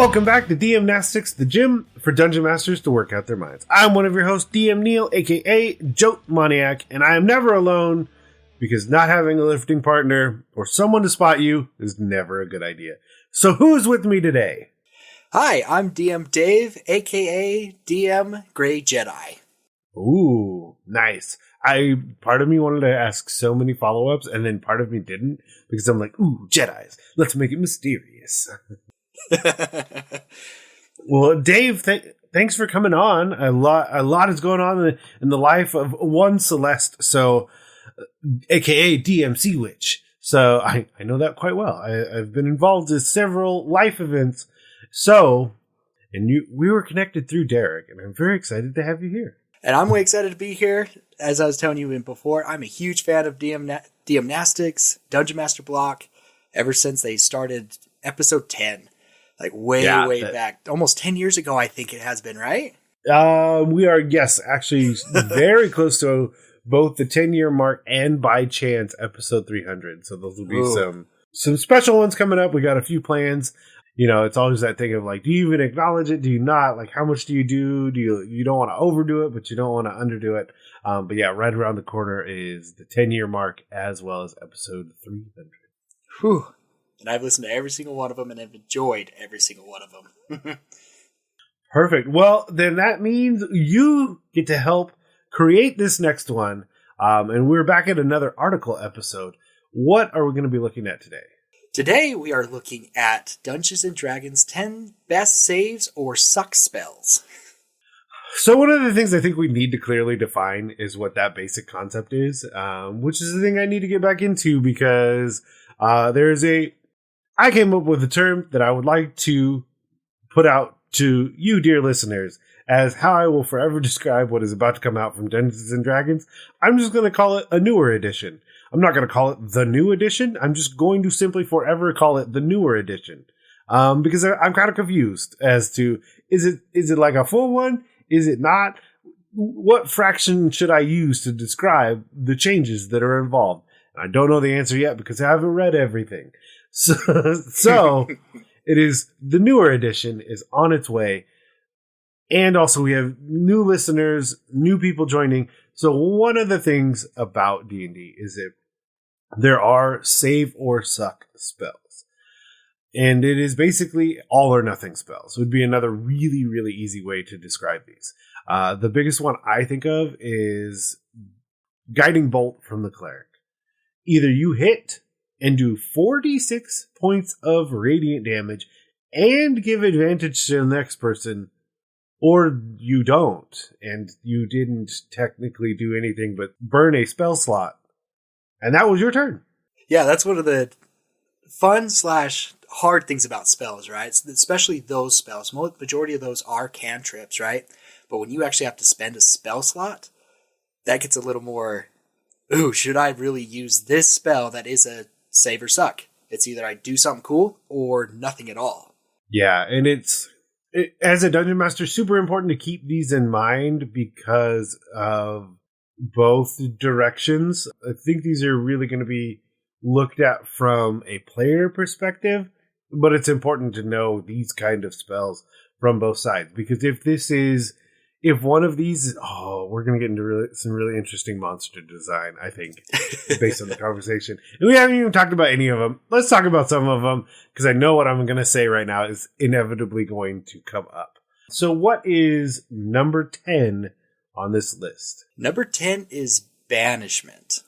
Welcome back to DM-Nastics, the gym for dungeon masters to work out their minds. I'm one of your hosts, DM Neil, aka Jote Maniac, and I am never alone because not having a lifting partner or someone to spot you is never a good idea. So who's with me today? Hi, I'm DM Dave, aka DM Grey Jedi. Ooh, nice. Part of me wanted to ask so many follow-ups, and then part of me didn't, because I'm like, ooh, Jedis, let's make it mysterious. Well, Dave, thanks for coming on. A lot is going on in the life of one Celeste, so aka DMC Witch. So I know that quite well. I've been involved in several life events. We were connected through Derek, and I'm very excited to have you here. And I'm way excited to be here. As I was telling you before, I'm a huge fan of DM-Nastics, Dungeon Master Block, ever since they started episode 10. Like way back. Almost 10 years ago, I think it has been, right? We are, yes, actually very close to both the 10-year mark and by chance episode 300. So those will be some special ones coming up. We got a few plans. You know, it's always that thing of like, do you even acknowledge it? Do you not? Like, how much do? You don't want to overdo it, but you don't want to underdo it. But yeah, right around the corner is the 10-year mark as well as episode 300. Whew. And I've listened to every single one of them and have enjoyed every single one of them. Perfect. Well, then that means you get to help create this next one. And we're back at another article episode. What are we going to be looking at today? Today, we are looking at Dungeons & Dragons 10 Best Saves or Suck Spells. So one of the things I think we need to clearly define is what that basic concept is, which is the thing I need to get back into because I came up with a term that I would like to put out to you, dear listeners, as how I will forever describe what is about to come out from Dungeons & Dragons. I'm just going to call it a newer edition. I'm not going to call it the new edition. I'm just going to simply forever call it the newer edition. Because I'm kind of confused as to, is it like a full one? Is it not? What fraction should I use to describe the changes that are involved? I don't know the answer yet because I haven't read everything. So it is the newer edition is on its way. And also we have new listeners, new people joining. So one of the things about D&D is that there are save or suck spells. And it is basically all or nothing spells. It would be another really, really easy way to describe these. The biggest one I think of is Guiding Bolt from the Cleric. Either you hit and do 46 points of radiant damage and give advantage to the next person, or you don't, and you didn't technically do anything but burn a spell slot. And that was your turn. Yeah, that's one of the fun/hard things about spells, right? Especially those spells. Majority of those are cantrips, right? But when you actually have to spend a spell slot, that gets a little more, ooh, should I really use this spell that is a save or suck? It's either I do something cool or nothing at all. Yeah, and as a dungeon master, super important to keep these in mind because of both directions. I think these are really going to be looked at from a player perspective, but it's important to know these kind of spells from both sides because if one of these, we're going to get into some really interesting monster design, I think, based on the conversation. And we haven't even talked about any of them. Let's talk about some of them, because I know what I'm going to say right now is inevitably going to come up. So what is number 10 on this list? Number 10 is Banishment.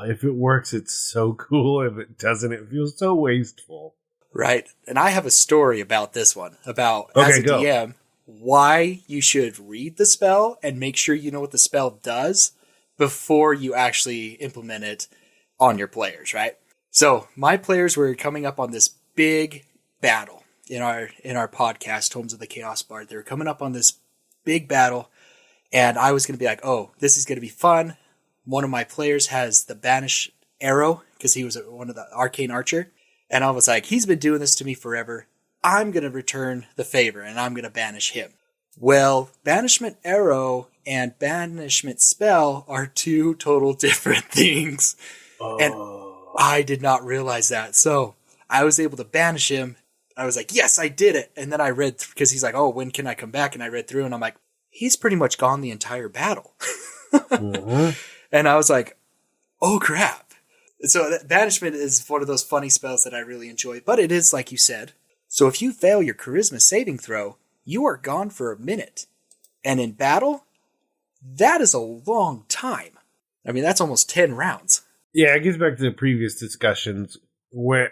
If it works, it's so cool. If it doesn't, it feels so wasteful. Right. And I have a story about this one, about, as a DM, why you should read the spell and make sure you know what the spell does before you actually implement it on your players, right? So my players were coming up on this big battle in our podcast, Homes of the Chaos Bard. They were coming up on this big battle, and I was going to be like, oh, this is going to be fun. One of my players has the Banish Arrow because he was one of the Arcane Archer. And I was like, he's been doing this to me forever. I'm going to return the favor and I'm going to banish him. Well, Banishment Arrow and Banishment Spell are two total different things. And I did not realize that. So I was able to banish him. I was like, yes, I did it. And then I read, because he's like, oh, when can I come back? And I read through and I'm like, he's pretty much gone the entire battle. Mm-hmm. And I was like, oh crap. So Banishment is one of those funny spells that I really enjoy, but it is like you said. So if you fail your charisma saving throw, you are gone for a minute. And in battle, that is a long time. I mean, that's almost 10 rounds. Yeah, it gets back to the previous discussions where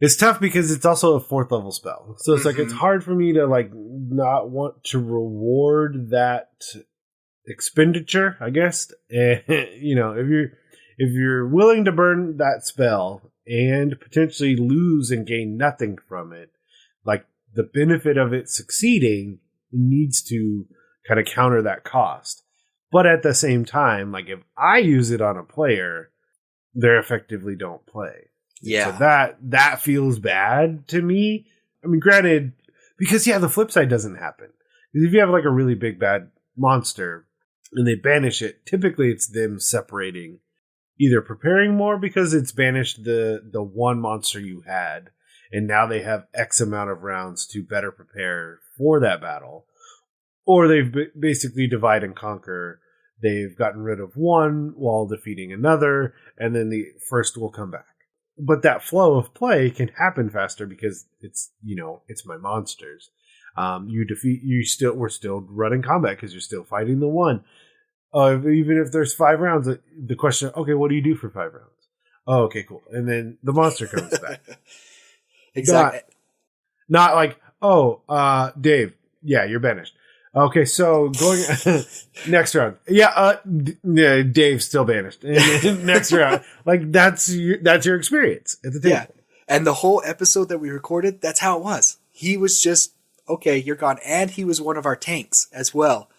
it's tough because it's also a 4th level spell. So it's like, it's hard for me to like not want to reward that expenditure, I guess. You know, if you're willing to burn that spell and potentially lose and gain nothing from it, like the benefit of it succeeding needs to kind of counter that cost. But at the same time, like if I use it on a player, they effectively don't play. Yeah. So that feels bad to me. I mean, granted, because the flip side doesn't happen. Because if you have like a really big bad monster and they banish it, typically it's them separating, either preparing more because it's banished the one monster you had, and now they have X amount of rounds to better prepare for that battle. Or they've basically divide and conquer. They've gotten rid of one while defeating another, and then the first will come back. But that flow of play can happen faster because it's my monsters. We're still running combat because you're still fighting the one. Even if there's 5 rounds, the question, okay, what do you do for 5 rounds? Oh, okay, cool. And then the monster comes back. Exactly. Not like, Dave, yeah, you're banished. Okay, so going next round. Yeah, Dave's still banished. Next round. Like that's your experience at the table. Yeah. And the whole episode that we recorded, that's how it was. He was just, okay, you're gone. And he was one of our tanks as well.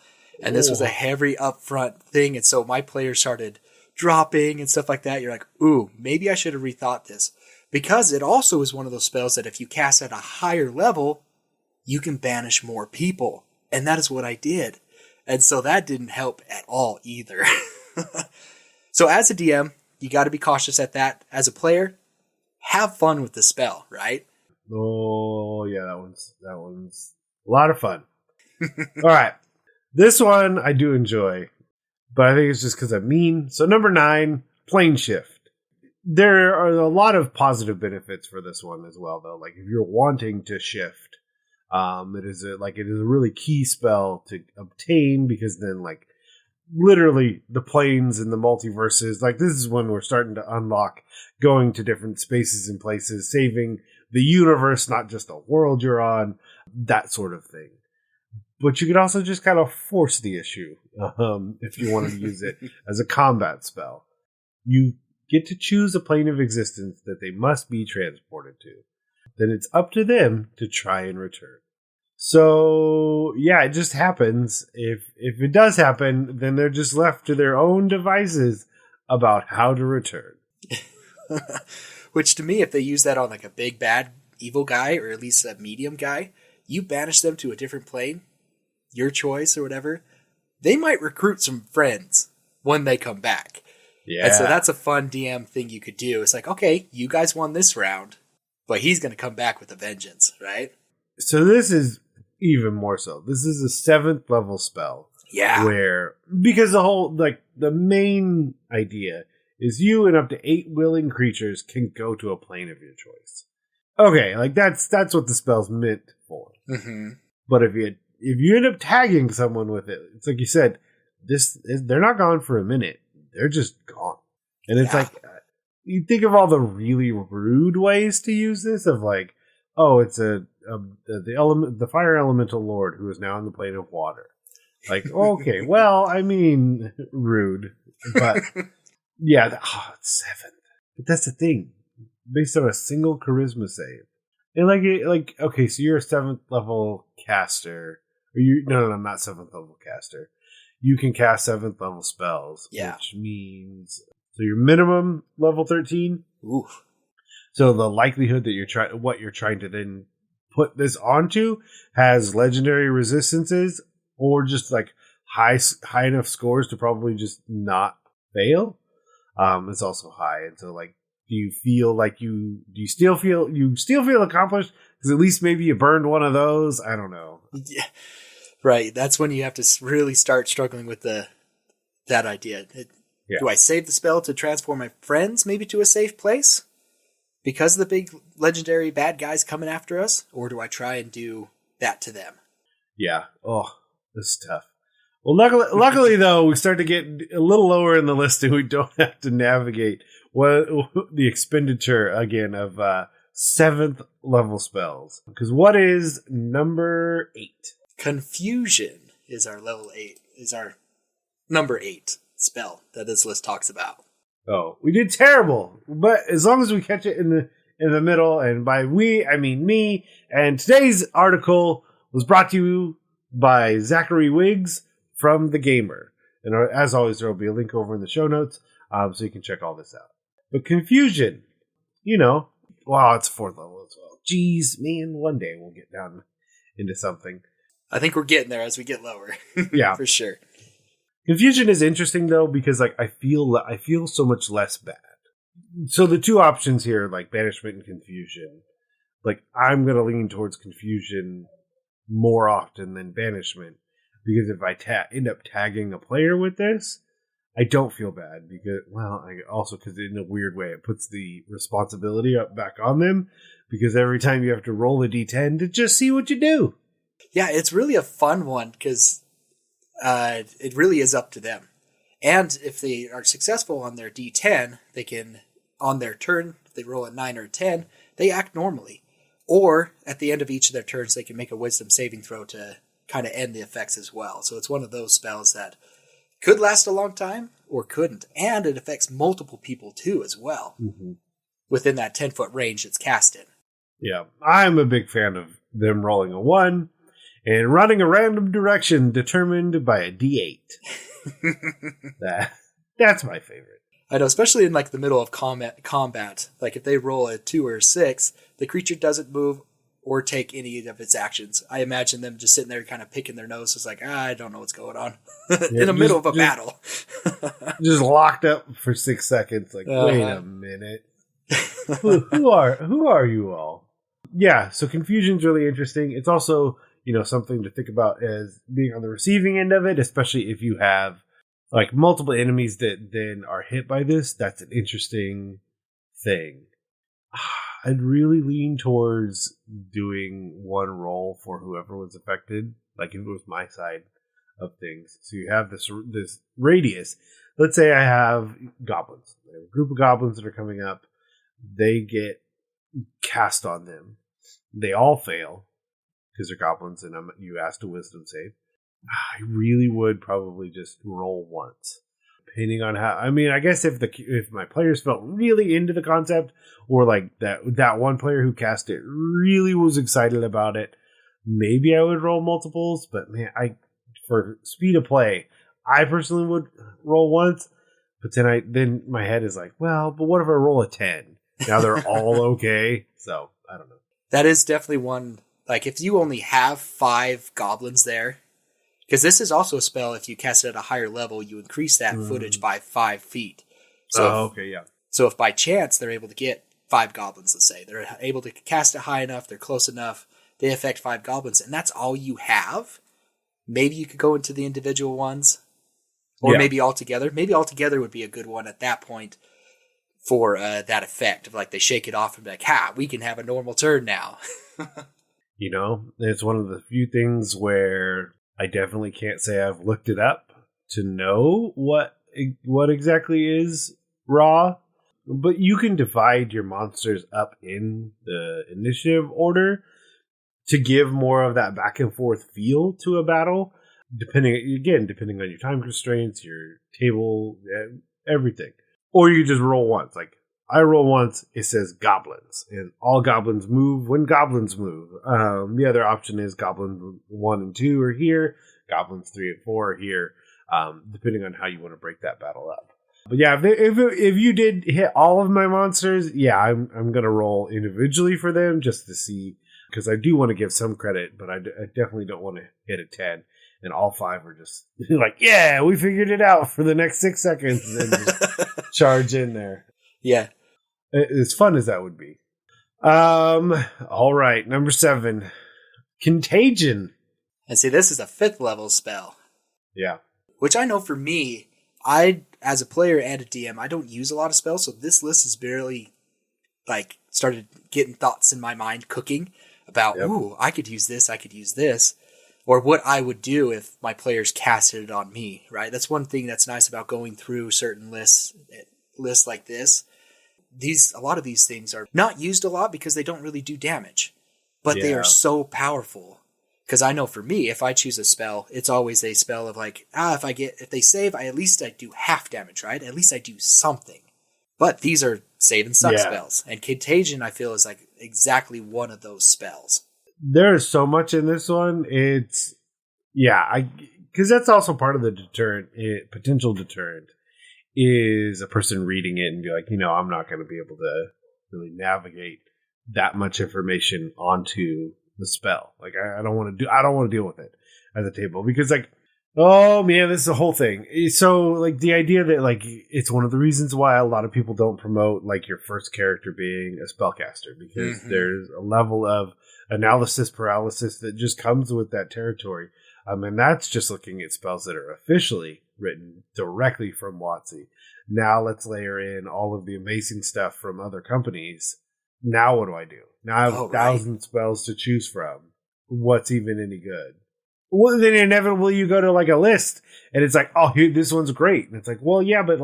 And this was a heavy upfront thing. And so my players started dropping and stuff like that. You're like, ooh, maybe I should have rethought this. Because it also is one of those spells that if you cast at a higher level, you can banish more people. And that is what I did. And so that didn't help at all either. So as a DM, you got to be cautious at that. As a player, have fun with the spell, right? Oh, yeah, that one's a lot of fun. All right. This one I do enjoy, but I think it's just because I'm mean. So number 9, plane shift. There are a lot of positive benefits for this one as well, though. Like if you're wanting to shift, it is a really key spell to obtain, because then like literally the planes and the multiverses, like this is when we're starting to unlock going to different spaces and places, saving the universe, not just the world you're on, that sort of thing. But you could also just kind of force the issue if you wanted to use it as a combat spell. You get to choose a plane of existence that they must be transported to. Then it's up to them to try and return. So, yeah, it just happens. If it does happen, then they're just left to their own devices about how to return. Which to me, if they use that on like a big bad evil guy, or at least a medium guy, you banish them to a different plane, your choice or whatever, they might recruit some friends when they come back. Yeah. And so that's a fun DM thing you could do. It's like, okay, you guys won this round, but he's going to come back with a vengeance, right? So this is even more so. This is a 7th level spell. Yeah. Where, because the main idea is you and up to 8 willing creatures can go to a plane of your choice. Okay, like that's what the spell's meant for. Mm-hmm. But if you end up tagging someone with it, it's like you said, they're not gone for a minute. They're just gone. And it's like, you think of all the really rude ways to use this, of like, oh, it's the fire elemental lord who is now in the plane of water. Like, okay, well, I mean, rude, but yeah, it's 7. But that's the thing, based on a single charisma save, and okay, so you're a 7th level caster, or no, not 7th level caster. You can cast 7th level spells, which means so your minimum level 13. Oof. So the likelihood that what you're trying to then put this onto has legendary resistances, or just like high enough scores to probably just not fail. It's also high, and so like Do you feel like you still feel accomplished? Because at least maybe you burned one of those. I don't know. Yeah, right. That's when you have to really start struggling with that idea. Do I save the spell to transform my friends maybe to a safe place because of the big legendary bad guys coming after us? Or do I try and do that to them? Yeah. Oh, this is tough. Well, luckily though, we start to get a little lower in the list and we don't have to navigate the expenditure again of 7th level spells. Because what is number 8? Confusion is our level 8, is our number 8 spell that this list talks about. Oh, we did terrible. But as long as we catch it in the middle, and by we, I mean me, and today's article was brought to you by Zachary Wiggs from The Gamer. And as always, there will be a link over in the show notes so you can check all this out. But confusion, wow, it's 4th level as well. Jeez, man, one day we'll get down into something. I think we're getting there as we get lower. Yeah. For sure. Confusion is interesting though, because I feel so much less bad. So the two options here, like banishment and confusion, I'm going to lean towards confusion more often than banishment, because if I end up tagging a player with this, I don't feel bad because in a weird way, it puts the responsibility back on them, because every time you have to roll a d10 to just see what you do. Yeah, it's really a fun one because it really is up to them. And if they are successful on their d10, they can, on their turn, if they roll a 9 or a 10, they act normally. Or at the end of each of their turns, they can make a wisdom saving throw to kind of end the effects as well. So it's one of those spells that could last a long time or couldn't. And it affects multiple people too as well. Mm-hmm. Within that 10-foot range it's cast in. Yeah, I'm a big fan of them rolling a 1 and running a random direction determined by a d8. That's my favorite. I know, especially in the middle of combat. Like if they roll a 2 or a 6, the creature doesn't move or take any of its actions. I imagine them just sitting there kind of picking their noses I don't know what's going on in the middle of a battle. Just locked up for 6 seconds. Wait a minute. who are you all? Yeah, so confusion's really interesting. It's also, something to think about as being on the receiving end of it, especially if you have multiple enemies that then are hit by this. That's an interesting thing. I'd really lean towards doing one roll for whoever was affected, if it was my side of things. So you have this radius. Let's say I have goblins. I have a group of goblins that are coming up. They get cast on them. They all fail because they're goblins, and you asked a wisdom save. I really would probably just roll once. Depending on how, I guess if my players felt really into the concept, or that one player who cast it really was excited about it, maybe I would roll multiples. But man, for speed of play, I personally would roll once. But then my head is but what if I roll a 10? Now they're all okay. So I don't know. That is definitely one. If you only have 5 goblins there. Because this is also a spell, if you cast it at a higher level, you increase that footage by 5 feet. So okay, yeah. So if by chance they're able to get 5 goblins, let's say, they're able to cast it high enough, they're close enough, they affect 5 goblins, and that's all you have, maybe you could go into the individual ones, or maybe all together. Maybe all together would be a good one at that point for that effect of they shake it off and be we can have a normal turn now. It's one of the few things where I definitely can't say I've looked it up to know what exactly is raw, but you can divide your monsters up in the initiative order to give more of that back and forth feel to a battle, depending on your time constraints, your table, everything. Or you just roll once. I roll once, it says goblins, and all goblins move when goblins move. The other option is goblins 1 and 2 are here, goblins 3 and 4 are here, depending on how you want to break that battle up. But yeah, if you did hit all of my monsters, I'm gonna roll individually for them just to see, because I do want to give some credit, but I definitely don't want to hit a 10 and all 5 are just we figured it out for the next 6 seconds and just charge in there. Yeah. As fun as that would be. All right, number 7, Contagion. And see, this is a 5th level spell. Yeah. Which I know for me, I, as a player and a DM, I don't use a lot of spells, so this list is barely, started getting thoughts in my mind cooking about, ooh, I could use this, or what I would do if my players casted it on me, right? That's one thing that's nice about going through certain lists like this. A lot of these things are not used a lot because they don't really do damage, but they are so powerful. Because I know for me, if I choose a spell, it's always a spell of if they save, at least I do half damage, right? At least I do something. But these are save and suck spells. And Contagion, I feel, is exactly one of those spells. There is so much in this one. Because that's also part of the deterrent, potential deterrent, is a person reading it and be like, I'm not going to be able to really navigate that much information onto the spell. I don't want to deal with it at the table because oh man, this is a whole thing. So the idea that it's one of the reasons why a lot of people don't promote your first character being a spellcaster, because there's a level of analysis paralysis that just comes with that territory. And that's just looking at spells that are officially written directly from WotC. Now let's layer in all of the amazing stuff from other companies. Now what do I do? Now I have 1,000 spells to choose from. What's even any good? Well, then inevitably you go to a list and it's this one's great. And it's well, yeah, but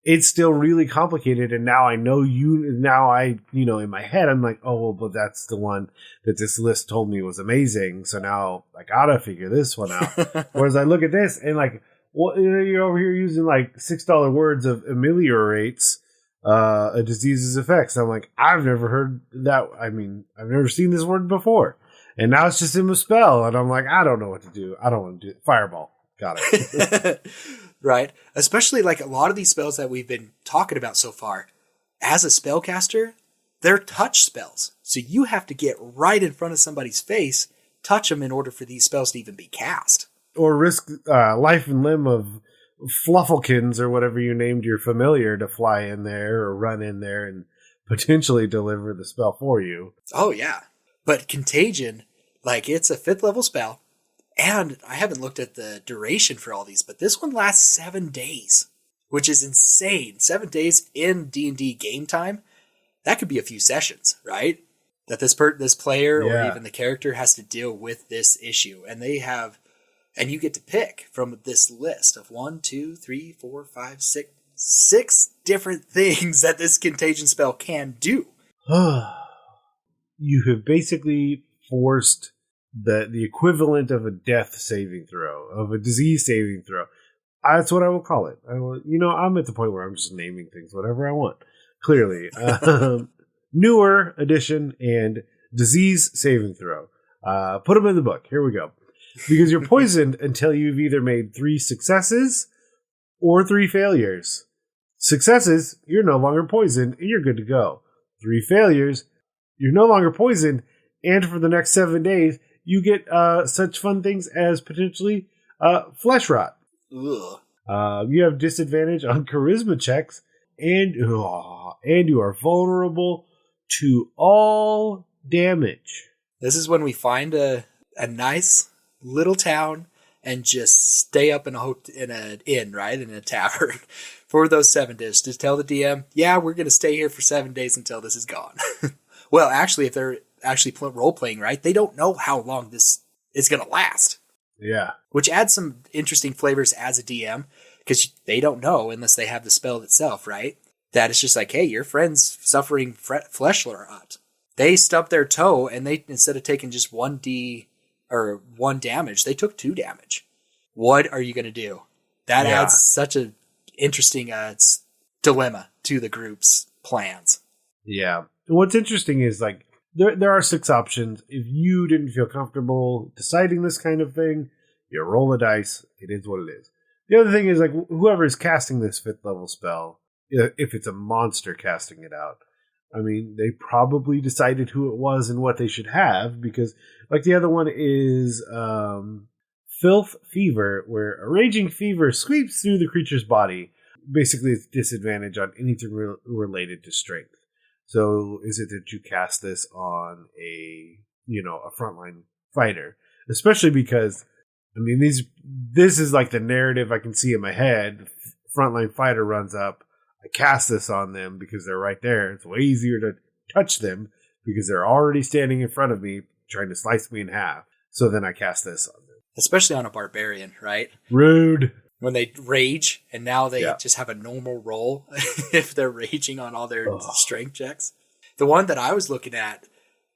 it's still really complicated. And now I know in my head, I'm but that's the one that this list told me was amazing. So now I gotta figure this one out. Whereas I look at this and you're over here using $6 words of ameliorates a disease's effects. I'm I've never heard that. I mean, I've never seen this word before. And now it's just in a spell. And I'm I don't know what to do. I don't want to do it. Fireball. Got it. Right. Especially a lot of these spells that we've been talking about so far. As a spellcaster, they're touch spells. So you have to get right in front of somebody's face, touch them in order for these spells to even be cast. Or risk life and limb of Flufflekins or whatever you named your familiar to fly in there or run in there and potentially deliver the spell for you. Oh, yeah. But Contagion, it's a 5th level spell. And I haven't looked at the duration for all these, but this one lasts 7 days, which is insane. 7 days in D&D game time. That could be a few sessions, right? That this player or even the character has to deal with this issue. And and you get to pick from this list of 1, 2, 3, 4, 5, 6 different things that this Contagion spell can do. You have basically forced the equivalent of a death saving throw, of a disease saving throw. That's what I will call it. I'm at the point where I'm just naming things whatever I want. Clearly. Newer edition and disease saving throw. Put them in the book. Here we go. Because you're poisoned until you've either made 3 successes or 3 failures. Successes, you're no longer poisoned and you're good to go. 3 failures, you're no longer poisoned, and for the next 7 days, you get such fun things as potentially flesh rot. Ugh. You have disadvantage on charisma checks, and you are vulnerable to all damage. This is when we find a nice little town and just stay up in an inn, right? In a tavern for those 7 days. Just tell the DM, we're going to stay here for 7 days until this is gone. Well, actually, if they're actually role-playing, right, they don't know how long this is going to last. Yeah. Which adds some interesting flavors as a DM, because they don't know unless they have the spell itself, right? That it's just hey, your friend's suffering flesh rot. They stubbed their toe, and they, instead of taking just 1d or 1 damage, they took 2 damage. What are you going to do? That adds such a interesting dilemma to the group's plans. Yeah. What's interesting is there are 6 options. If you didn't feel comfortable deciding this kind of thing, you roll the dice. It is what it is. The other thing is whoever is casting this 5th level spell, if it's a monster casting it out, I mean, they probably decided who it was and what they should have, because the other one is Filth Fever, where a raging fever sweeps through the creature's body. Basically, it's disadvantage on anything related to strength. So is it that you cast this on a frontline fighter? Especially because, I mean, this is like the narrative I can see in my head. Frontline fighter runs up. I cast this on them because they're right there. It's way easier to touch them because they're already standing in front of me trying to slice me in half. So then I cast this on them. Especially on a barbarian, right? Rude. When they rage and now they just have a normal roll if they're raging on all their strength checks. The one that I was looking at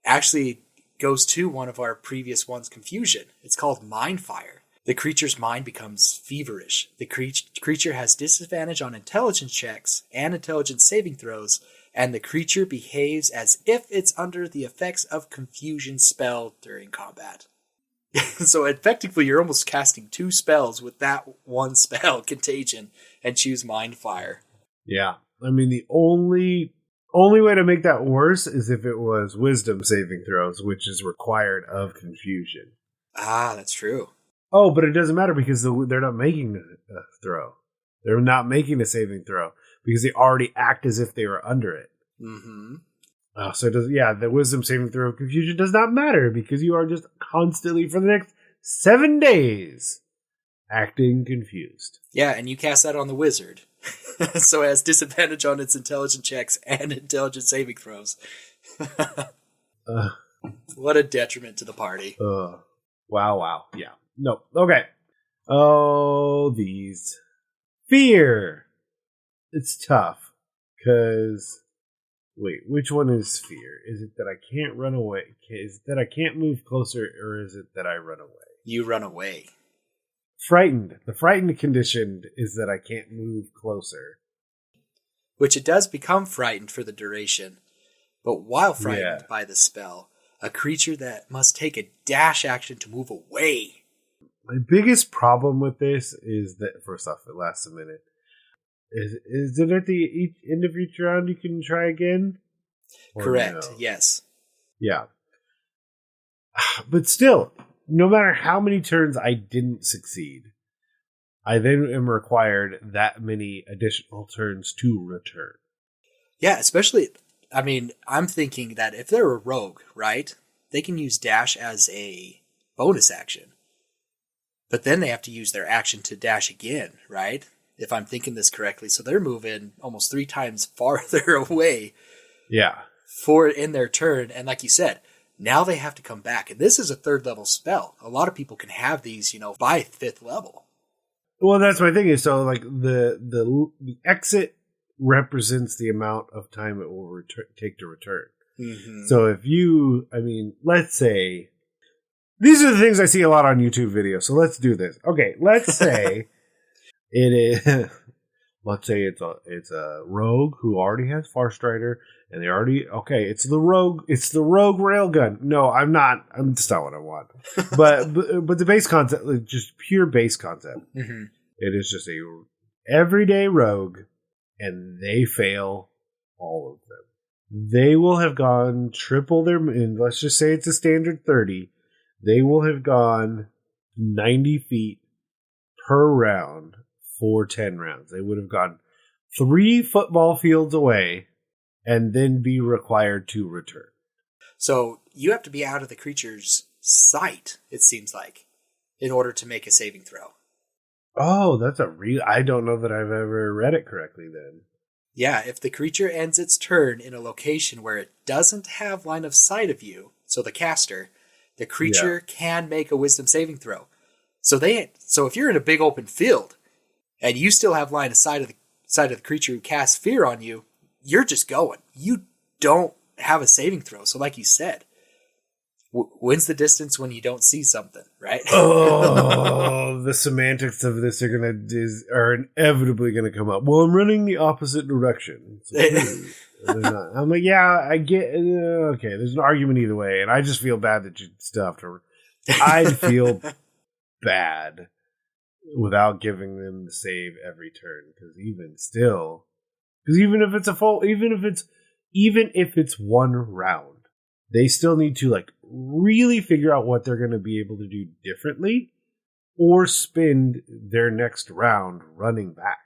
actually goes to one of our previous ones, Confusion. It's called Mind Fire. The creature's mind becomes feverish. The creature has disadvantage on intelligence checks and intelligence saving throws, and the creature behaves as if it's under the effects of Confusion spell during combat. So effectively, you're almost casting 2 spells with that one spell, Contagion, and choose Mind Fire. Yeah. I mean, the only way to make that worse is if it was Wisdom saving throws, which is required of Confusion. Ah, that's true. Oh, but it doesn't matter because they're not making a throw. They're not making a saving throw because they already act as if they were under it. Mm-hmm. So it does, the Wisdom saving throw of Confusion does not matter because you are just constantly for the next 7 days acting confused. Yeah, and you cast that on the wizard. So it has disadvantage on its intelligence checks and intelligence saving throws. What a detriment to the party. Wow. Yeah. No. Okay. Oh, these. Fear. It's tough. Because, wait, which one is fear? Is it that I can't run away? Is it that I can't move closer? Or is it that I run away? You run away. Frightened. The frightened condition is that I can't move closer. Which it does become frightened for the duration. But while frightened by the spell, a creature that must take a dash action to move away. My biggest problem with this is that, first off, it lasts a minute. Is it at the end of each round you can try again? Correct, no? Yes. Yeah. But still, no matter how many turns I didn't succeed, I then am required that many additional turns to return. Yeah, especially, I mean, I'm thinking that if they're a rogue, right, they can use dash as a bonus action. But then they have to use their action to dash again, right? If I'm thinking this correctly. So they're moving almost 3 times farther away. Yeah. In their turn. And like you said, now they have to come back. And this is a 3rd level spell. A lot of people can have these, by 5th level. Well, that's my thing is, so like the exit represents the amount of time it will take to return. Mm-hmm. So if let's say, these are the things I see a lot on YouTube videos. So let's do this. Okay, let's say it is. Let's say it's a rogue who already has Farstrider, and it's the rogue railgun. No, I'm not. That's not what I want. But the base concept, just pure base concept. Mm-hmm. It is just a everyday rogue, and they fail all of them. They will have gone triple their. And let's just say it's a standard 30. They will have gone 90 feet per round for 10 rounds. They would have gone 3 football fields away and then be required to return. So you have to be out of the creature's sight, it seems like, in order to make a saving throw. Oh, that's I don't know that I've ever read it correctly then. Yeah, if the creature ends its turn in a location where it doesn't have line of sight of you, so the caster, the creature can make a wisdom saving throw. So if you're in a big open field and you still have line of sight of the creature who casts fear on you, you're just going. You don't have a saving throw. So like you said, when's the distance when you don't see something, right? Oh, the semantics of this are inevitably going to come up. Well, I'm running the opposite direction. So I'm like, yeah, I get. Okay, there's an argument either way, and I just feel bad that you still have to. I'd feel bad without giving them the save every turn, because even if it's one round, they still need to really figure out what they're going to be able to do differently, or spend their next round running back.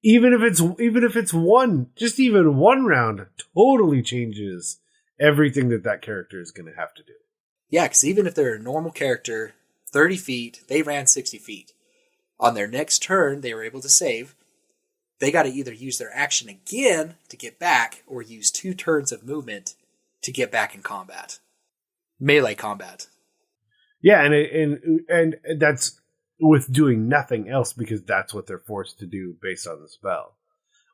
even if it's even one round, totally changes everything that character is going to have to do. Yeah, because even if they're a normal character, 30 feet, they ran 60 feet. On their next turn, they were able to save. They got to either use their action again to get back, or use 2 turns of movement to get back in combat. Melee combat. Yeah, and that's with doing nothing else, because that's what they're forced to do based on the spell.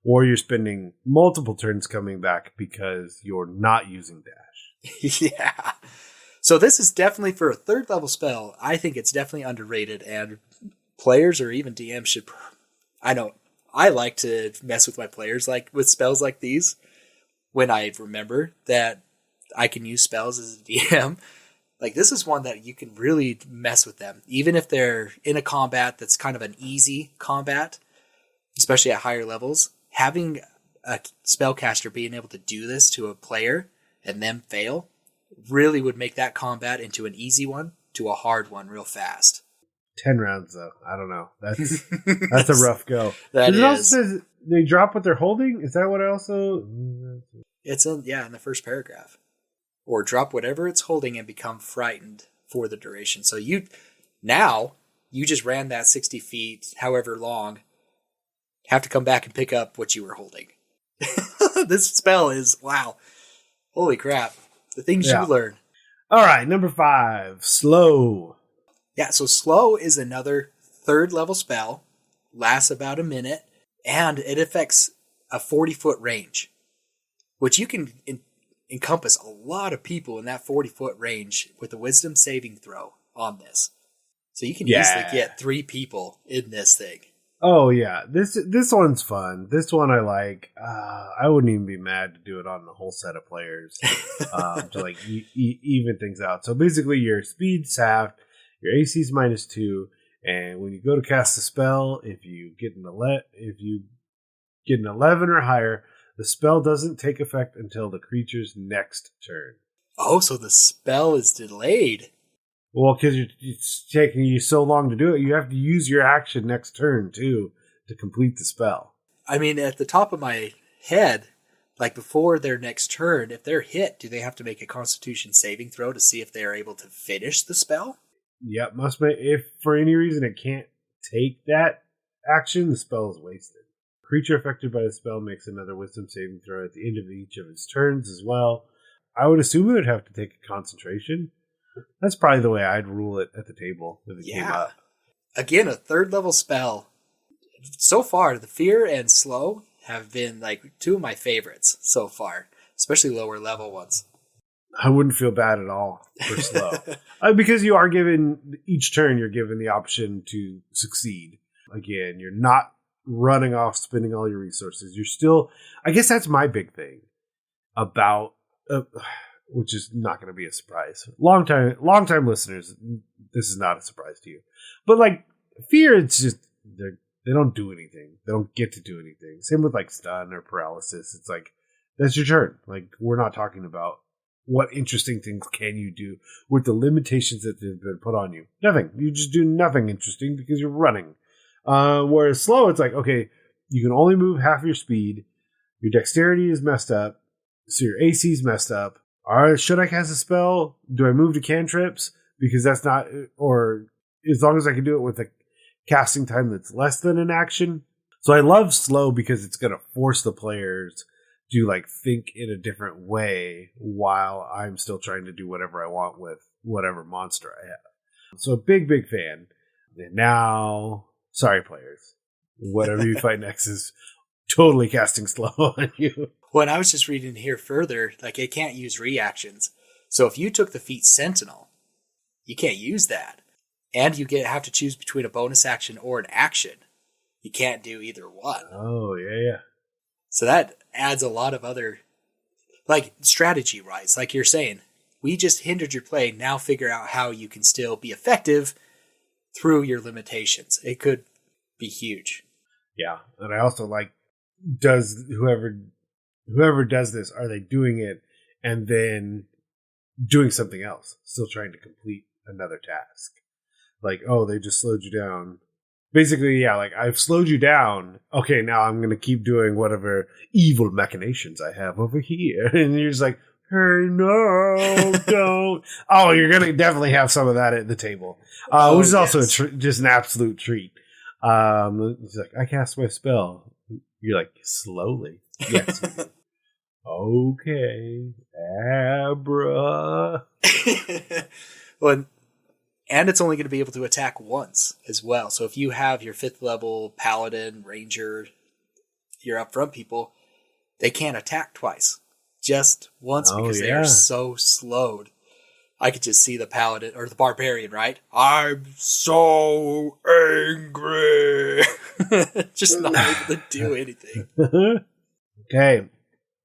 Or you're spending multiple turns coming back because you're not using dash. Yeah. So this is definitely, for a 3rd level spell, I think it's definitely underrated, and players or even DMs should... I know I like to mess with my players with spells like these when I remember that I can use spells as a DM. Like, this is one that you can really mess with them, even if they're in a combat that's kind of an easy combat, especially at higher levels. Having a spellcaster being able to do this to a player and them fail really would make that combat into an easy one to a hard one real fast. 10 rounds, though. I don't know. That's a rough go. That it also says they drop what they're holding? Is that what I also... It's in the first paragraph. Or drop whatever it's holding and become frightened for the duration. So you just ran that 60 feet, however long, have to come back and pick up what you were holding. This spell is, wow. Holy crap. The things you learn. All right, number 5, slow. Yeah, so slow is another 3rd level spell, lasts about a minute, and it affects a 40-foot range, which you can encompass a lot of people in that 40-foot range with a wisdom saving throw on this. So you can easily get 3 people in this thing. Oh, yeah. This one's fun. This one I like. I wouldn't even be mad to do it on the whole set of players to even things out. So basically, your speed's half. Your AC is -2, and when you go to cast a spell, if you get an 11 or higher, the spell doesn't take effect until the creature's next turn. Oh, so the spell is delayed. Well, because it's taking you so long to do it, you have to use your action next turn, too, to complete the spell. I mean, at the top of my head, like before their next turn, if they're hit, do they have to make a Constitution saving throw to see if they are able to finish the spell? Yep, must be. If for any reason it can't take that action, the spell is wasted. Creature affected by the spell makes another wisdom saving throw at the end of each of its turns as well. I would assume it would have to take a concentration. That's probably the way I'd rule it at the table if it came up. Again, a 3rd level spell. So far, the Fear and Slow have been like 2 of my favorites so far, especially lower level ones. I wouldn't feel bad at all for slow. Because you are given, each turn, you're given the option to succeed. Again, you're not running off, spending all your resources. You're still, I guess that's my big thing about, which is not going to be a surprise. Long time listeners, this is not a surprise to you. But like, fear, it's just, they don't do anything. They don't get to do anything. Same with like stun or paralysis. It's like, that's your turn. Like, we're not talking about what interesting things can you do with the limitations that have been put on you. Nothing. You just do nothing interesting because you're running. Whereas slow, it's like, okay, you can only move half your speed. Your dexterity is messed up. So your AC is messed up. All right, should I cast a spell? Do I move to cantrips? Because that's not, or as long as I can do it with a casting time that's less than an action. So I love slow because it's going to force the players to like think in a different way while I'm still trying to do whatever I want with whatever monster I have. So big fan. And now, sorry players, whatever you fight next is totally casting slow on you. Well, and I was just reading here further, like it can't use reactions. So if you took the feat Sentinel, you can't use that. And you have to choose between a bonus action or an action. You can't do either one. Oh, yeah. So that adds a lot of other, like, strategy-wise. Like you're saying, we just hindered your play. Now figure out how you can still be effective through your limitations. It could be huge. Yeah, and I also like, does whoever does this, are they doing it and then doing something else? Still trying to complete another task. Like, oh, they just slowed you down basically, yeah, like I've slowed you down. Okay, now I'm going to keep doing whatever evil machinations I have over here. And you're just like, hey, no, don't. Oh, you're going to definitely have some of that at the table, which is also just an absolute treat. He's like, I cast my spell. You're like, slowly. Yes. Okay, Abra. Well, and it's only going to be able to attack once as well. So if you have your 5th level Paladin, Ranger, your upfront people, they can't attack twice. Just once because they are so slowed. I could just see the Paladin, or the Barbarian, right? I'm so angry. Just not able to do anything. Okay.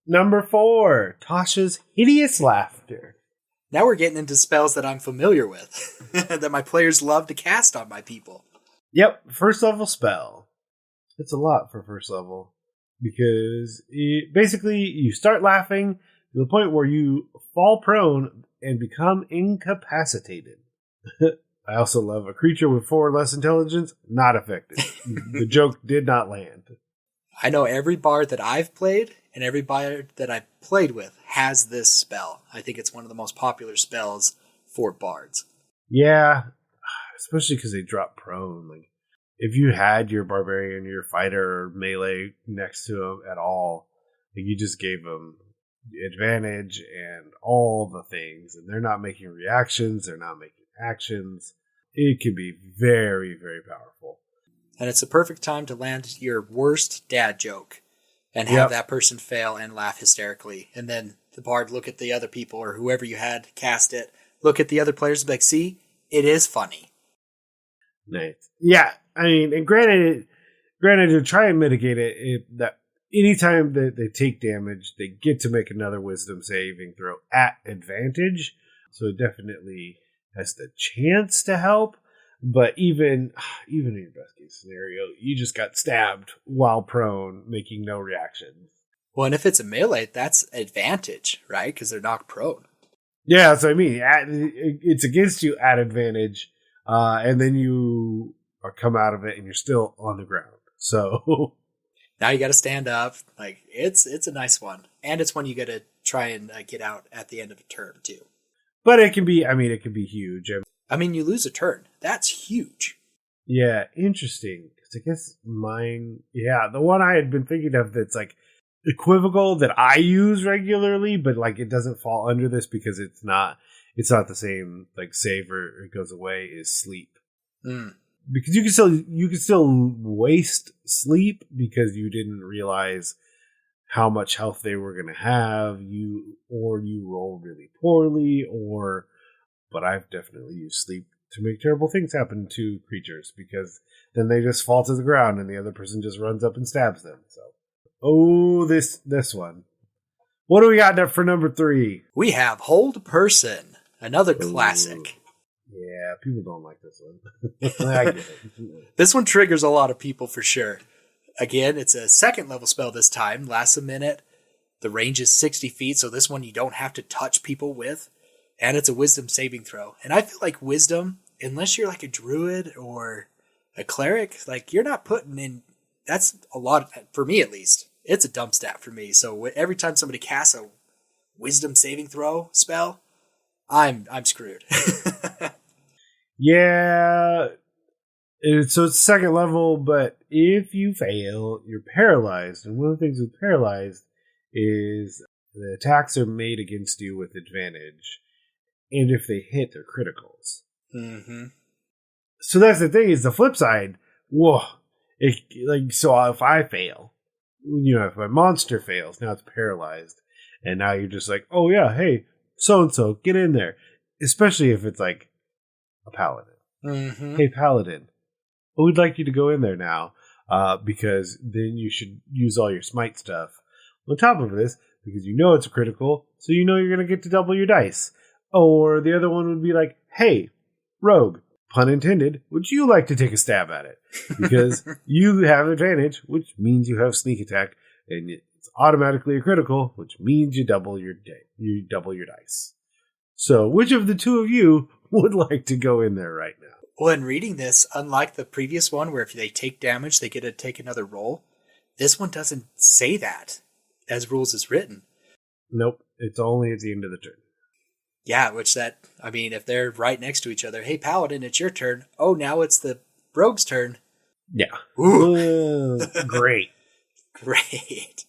Number 4, Tasha's Hideous Laughter. Now we're getting into spells that I'm familiar with, that my players love to cast on my people. Yep, first level spell. It's a lot for first level, because basically you start laughing to the point where you fall prone and become incapacitated. I also love a creature with 4 or less intelligence, not affected. The joke did not land. I know every bard that I've played and every bard that I've played with has this spell. I think it's one of the most popular spells for bards. Yeah, especially because they drop prone. Like, if you had your barbarian, your fighter, or melee next to him at all, like, you just gave them advantage and all the things, and they're not making reactions, they're not making actions. It can be very, very powerful. And it's the perfect time to land your worst dad joke and have that person fail and laugh hysterically. And then the bard look at the other people, or whoever you had cast it, look at the other players and be like, see, it is funny. Nice. Yeah, I mean, and granted, to try and mitigate it, that anytime that they take damage, they get to make another wisdom saving throw at advantage. So it definitely has the chance to help. But even in your best case scenario, you just got stabbed while prone, making no reactions. Well, and if it's a melee, that's advantage, right? Because they're knocked prone. Yeah, that's what I mean. It's against you at advantage, and then you come out of it and you're still on the ground. So now you got to stand up. Like, it's a nice one, and it's one you got to try and get out at the end of a turn too. But it can be huge. I mean, you lose a turn. That's huge. Yeah, interesting. Because I guess mine, the one I had been thinking of that's like equivocal that I use regularly, but like it doesn't fall under this because it's not the same like save or it goes away, is sleep. Because you can still waste sleep because you didn't realize how much health they were going to have, you roll really poorly, but I've definitely used sleep to make terrible things happen to creatures, because then they just fall to the ground and the other person just runs up and stabs them. So, this one. What do we got for number 3? We have Hold Person, another classic. Yeah, people don't like this one. I get it. This one triggers a lot of people for sure. Again, it's a 2nd level spell this time, lasts a minute. The range is 60 feet, so this one you don't have to touch people with. And it's a wisdom saving throw. And I feel like wisdom, unless you're like a druid or a cleric, like you're not putting in, that's a lot, for me at least. It's a dump stat for me. So every time somebody casts a wisdom saving throw spell, I'm screwed. Yeah. So it's 2nd level, but if you fail, you're paralyzed. And one of the things with paralyzed is the attacks are made against you with advantage. And if they hit, they're criticals. Mm-hmm. So that's the thing, is the flip side. Whoa. So if I fail, if my monster fails, now it's paralyzed. And now you're just like, oh yeah, hey, so-and-so, get in there. Especially if it's like a paladin. Mm-hmm. Hey, paladin, we'd like you to go in there now, because then you should use all your smite stuff. On top of this, because it's a critical, so you're going to get to double your dice. Or the other one would be like, hey, rogue, pun intended, would you like to take a stab at it? Because you have advantage, which means you have sneak attack, and it's automatically a critical, which means you double your dice. So which of the two of you would like to go in there right now? Well, in reading this, unlike the previous one where if they take damage, they get to take another roll, this one doesn't say that as rules is written. Nope. It's only at the end of the turn. Yeah, if they're right next to each other, hey, Paladin, it's your turn. Oh, now it's the Rogue's turn. Yeah. Ooh. Great. Great.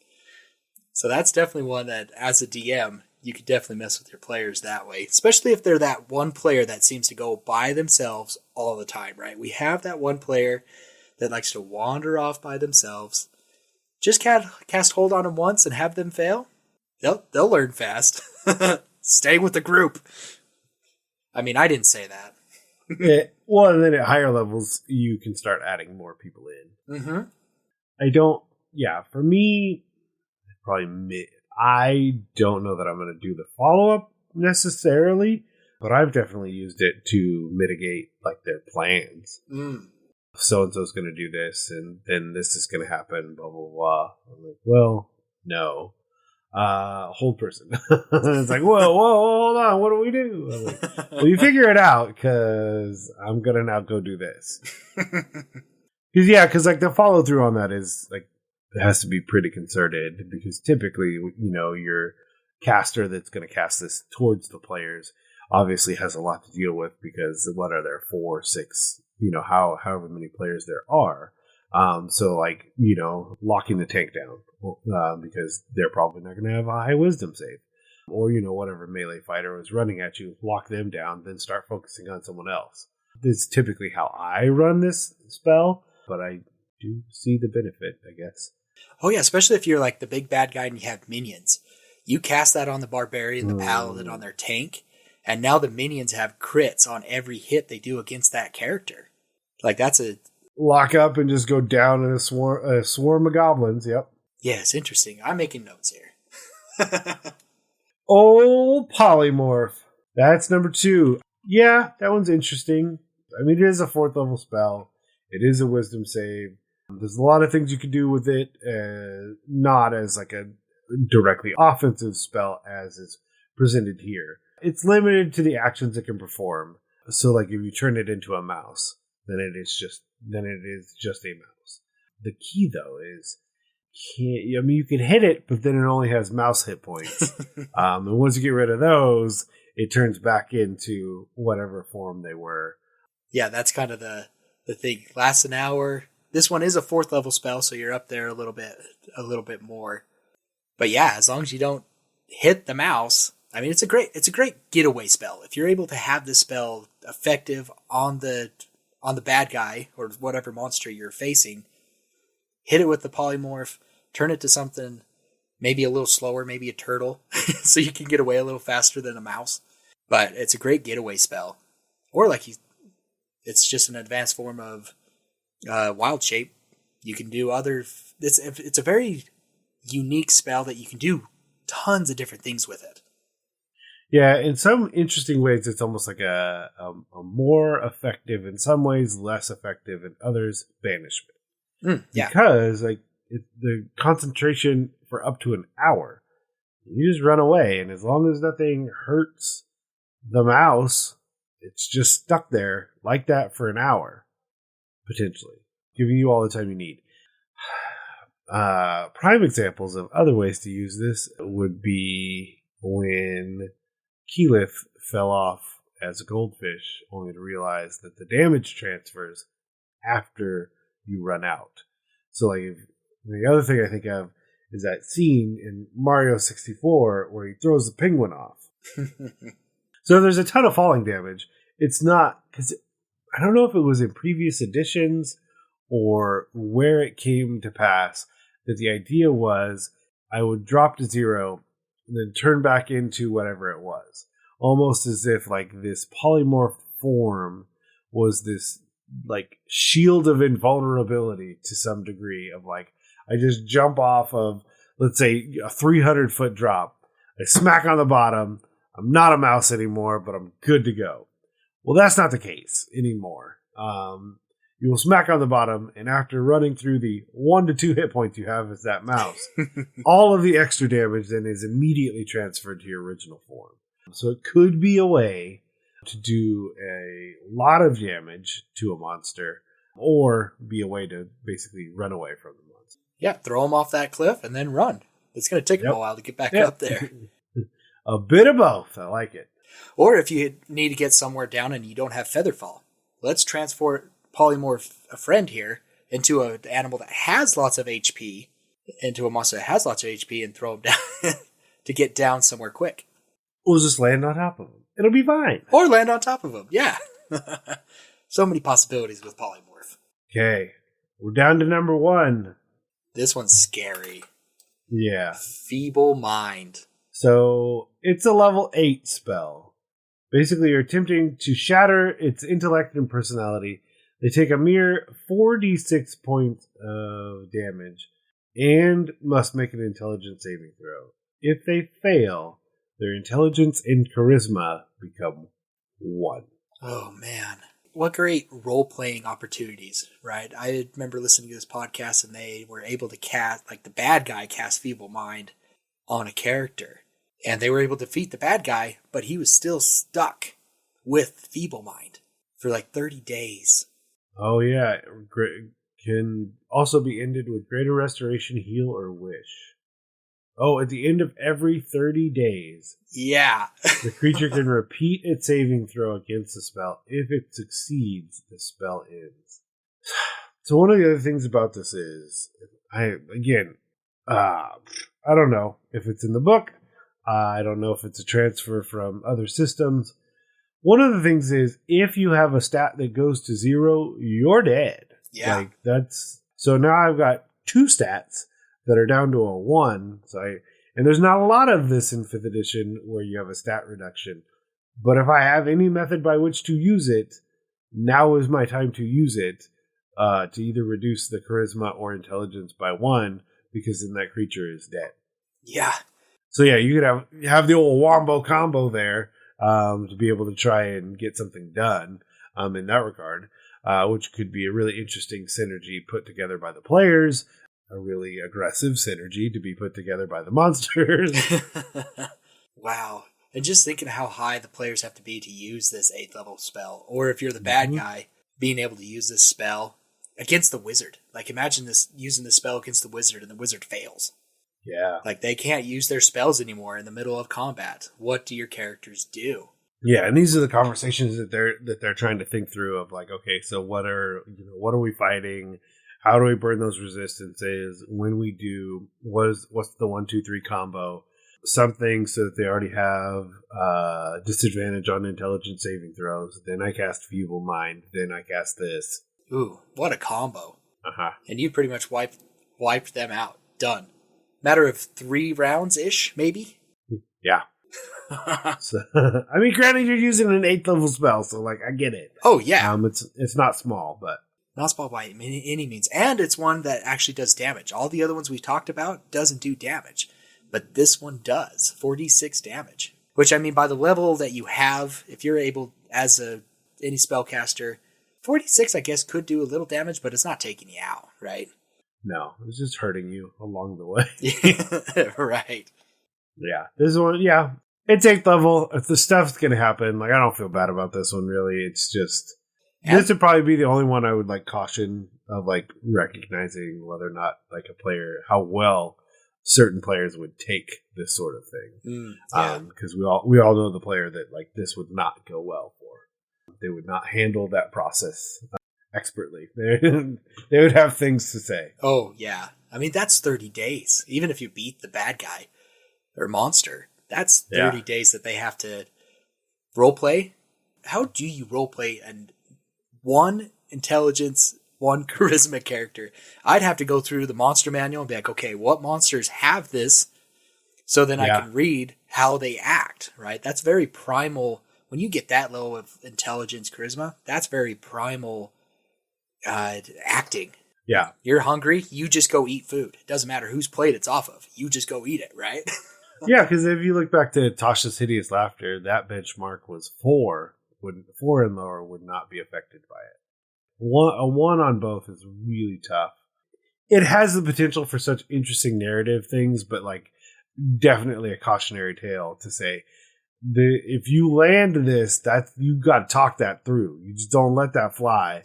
So that's definitely one that, as a DM, you could definitely mess with your players that way, especially if they're that one player that seems to go by themselves all the time, right? We have that one player that likes to wander off by themselves. Just cast hold on them once and have them fail. They'll learn fast. Stay with the group. I mean, I didn't say that. Yeah, well, and then at higher levels, you can start adding more people in. Mm-hmm. For me, probably I don't know that I'm going to do the follow-up necessarily, but I've definitely used it to mitigate like their plans. So-and-so's going to do this, and then this is going to happen, blah, blah, blah. I'm like, well, no. Hold person. It's like, whoa, hold on, what do we do? I'm like, well, you figure it out, because I'm going to now go do this. Because like the follow-through on that is like, it has to be pretty concerted, because typically, your caster that's going to cast this towards the players obviously has a lot to deal with, because what are there, 4, 6, however many players there are. So like, locking the tank down, because they're probably not going to have a high wisdom save, or, whatever melee fighter was running at you, lock them down, then start focusing on someone else. This is typically how I run this spell, but I do see the benefit, I guess. Oh yeah, especially if you're like the big bad guy and you have minions. You cast that on the barbarian, the paladin, on their tank, and now the minions have crits on every hit they do against that character. Like that's a lock up and just go down in a swarm of goblins. Yep. Yeah, it's interesting. I'm making notes here. Old polymorph. That's number 2. Yeah, that one's interesting. I mean, it is a 4th level spell. It is a wisdom save. There's a lot of things you can do with it, not as like a directly offensive spell as is presented here. It's limited to the actions it can perform. So like if you turn it into a mouse, then it is just a mouse. The key though is, you can hit it, but then it only has mouse hit points. And once you get rid of those, it turns back into whatever form they were. Yeah, that's kind of the thing. Lasts an hour. This one is a 4th level spell, so you're up there a little bit more. But yeah, as long as you don't hit the mouse, I mean, it's a great getaway spell. If you're able to have this spell effective on the bad guy or whatever monster you're facing, hit it with the polymorph, turn it to something maybe a little slower, maybe a turtle, so you can get away a little faster than a mouse. But it's a great getaway spell. Or it's just an advanced form of wild shape. You can do it's a very unique spell that you can do tons of different things with it. Yeah, in some interesting ways, it's almost like a more effective, in some ways less effective, in others banishment. Yeah. Because the concentration for up to an hour, you just run away, and as long as nothing hurts the mouse, it's just stuck there like that for an hour, potentially, giving you all the time you need. Prime examples of other ways to use this would be when Keyleth fell off as a goldfish, only to realize that the damage transfers after you run out. So, like, the other thing I think of is that scene in Mario 64 where he throws the penguin off. So there's a ton of falling damage. It's not, because I don't know if it was in previous editions or where it came to pass that the idea was I would drop to 0 and then turn back into whatever it was. Almost as if like this polymorphed form was this like shield of invulnerability to some degree of like, I just jump off of, let's say, a 300-foot drop. I smack on the bottom. I'm not a mouse anymore, but I'm good to go. Well, that's not the case anymore. You will smack on the bottom, and after running through the 1 to 2 hit points you have as that mouse, all of the extra damage then is immediately transferred to your original form. So it could be a way to do a lot of damage to a monster, or be a way to basically run away from the monster. Yeah, throw them off that cliff and then run. It's going to take them a while to get back up there. A bit of both. I like it. Or if you need to get somewhere down and you don't have Featherfall, let's transport Polymorph a friend here into an animal that has lots of HP, into a monster that has lots of HP, and throw him down to get down somewhere quick. We'll just land on top of him. It'll be fine. Or land on top of him. Yeah. So many possibilities with Polymorph. Okay. We're down to number 1. This one's scary. Yeah. Feeble Mind. So it's a level 8 spell. Basically, you're attempting to shatter its intellect and personality. They take a mere 4d6 points of damage and must make an intelligence saving throw. If they fail, their intelligence and charisma become 1. Oh, man. What great role-playing opportunities, right? I remember listening to this podcast and they were able to cast, like the bad guy cast Feeble Mind on a character. And they were able to defeat the bad guy, but he was still stuck with Feeble Mind for like 30 days. Oh, yeah. Can also be ended with Greater Restoration, Heal, or Wish. Oh, at the end of every 30 days. Yeah. The creature can repeat its saving throw against the spell. If it succeeds, the spell ends. So one of the other things about this is, I don't know if it's in the book. I don't know if it's a transfer from other systems. One of the things is, if you have a stat that goes to 0, you're dead. Yeah. So now I've got 2 stats that are down to a 1. And there's not a lot of this in 5th edition where you have a stat reduction. But if I have any method by which to use it, now is my time to use it to either reduce the charisma or intelligence by 1, because then that creature is dead. Yeah. So yeah, you could have the old wombo combo there to be able to try and get something done in that regard, which could be a really interesting synergy put together by the players, a really aggressive synergy to be put together by the monsters. Wow. And just thinking how high the players have to be to use this 8th level spell, or if you're the bad guy, being able to use this spell against the wizard. Like, imagine using this spell against the wizard and the wizard fails. Yeah. Like, they can't use their spells anymore in the middle of combat. What do your characters do? Yeah, and these are the conversations that they're trying to think through of, like, okay, so what are we fighting? How do we burn those resistances? When we do, what's the 1, 2, 3 combo? Something so that they already have disadvantage on intelligence saving throws. Then I cast Feeble Mind. Then I cast this. Ooh, what a combo. Uh-huh. And you pretty much wiped them out. Done. Matter of 3 rounds-ish, maybe? Yeah. So, I mean, granted, you're using an 8th level spell, so, like, I get it. Oh, yeah. It's not small, but... Not small by any means. And it's one that actually does damage. All the other ones we talked about doesn't do damage. But this one does. 4d6 damage. Which, I mean, by the level that you have, if you're able, as any spellcaster, 4d6, I guess, could do a little damage, but it's not taking you out, right? No, it's just hurting you along the way. Right. Yeah. This one, yeah. It's 8th level. If the stuff's going to happen, like, I don't feel bad about this one, really. It's just... this would probably be the only one I would, like, caution of, like, recognizing whether or not, like, a player... how well certain players would take this sort of thing. Because we all know the player that, like, this would not go well for. They would not handle that process expertly. They would have things to say. Oh, yeah. I mean, that's 30 days. Even if you beat the bad guy or monster, that's 30 days that they have to roleplay. How do you roleplay and 1 intelligence, 1 charisma character? I'd have to go through the monster manual and be like, okay, what monsters have this? So then I can read how they act, right? That's very primal. When you get that low of intelligence, charisma, that's very primal acting. Yeah. You're hungry, you just go eat food. It doesn't matter whose plate it's off of. You just go eat it, right? Yeah, because if you look back to Tasha's Hideous Laughter, that benchmark was 4. 4 and lower would not be affected by it. A 1 on both is really tough. It has the potential for such interesting narrative things, but, like, definitely a cautionary tale to say, if you land this, you got to talk that through. You just don't let that fly.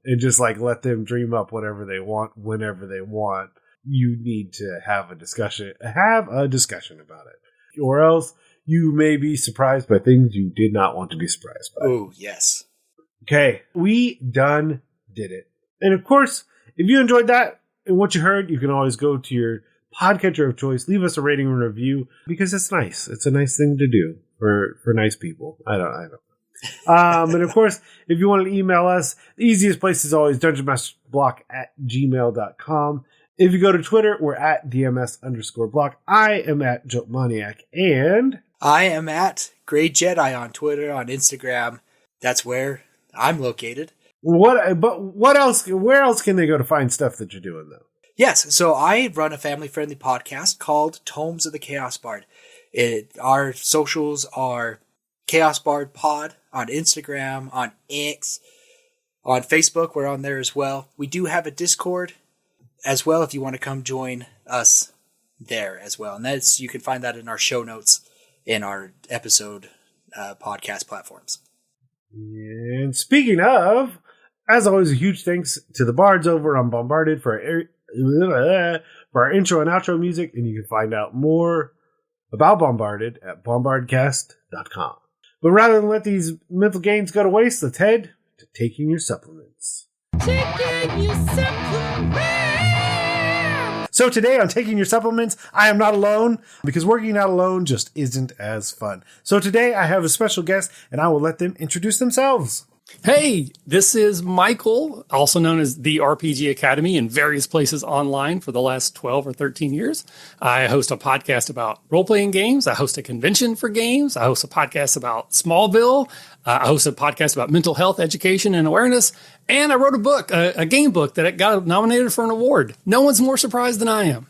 And just like let them dream up whatever they want, whenever they want. You need to have a discussion about it, or else you may be surprised by things you did not want to be surprised by. Oh, yes. Okay, we did it. And of course, if you enjoyed that and what you heard, you can always go to your podcatcher of choice, leave us a rating and review, because it's nice. It's a nice thing to do for nice people. I don't know. And of course, if you want to email us, the easiest place is always dungeonmastersblock@gmail.com. If you go to Twitter, we're at DMS_block. I am at JokeManiac, and I am at Grey Jedi on Twitter, on Instagram. That's where I'm located. What else? Where else can they go to find stuff that you're doing, though? Yes, so I run a family-friendly podcast called Tomes of the Chaos Bard. Our socials are Chaos Bard Pod on Instagram, on X, on Facebook. We're on there as well. We do have a Discord as well if you want to come join us there as well. And you can find that in our show notes in our episode podcast platforms. And speaking of, as always, a huge thanks to the bards over on Bombarded for our intro and outro music. And you can find out more about Bombarded at bombardcast.com. But rather than let these mental gains go to waste, let's head to taking your supplements. Taking your supplements! So today on Taking Your Supplements, I am not alone, because working out alone just isn't as fun. So today I have a special guest, and I will let them introduce themselves. Hey, this is Michael, also known as the RPG Academy in various places online for the last 12 or 13 years. I host a podcast about role-playing games. I host a convention for games. I host a podcast about Smallville. I host a podcast about mental health education and awareness. And I wrote a book, a game book that got nominated for an award. No one's more surprised than I am.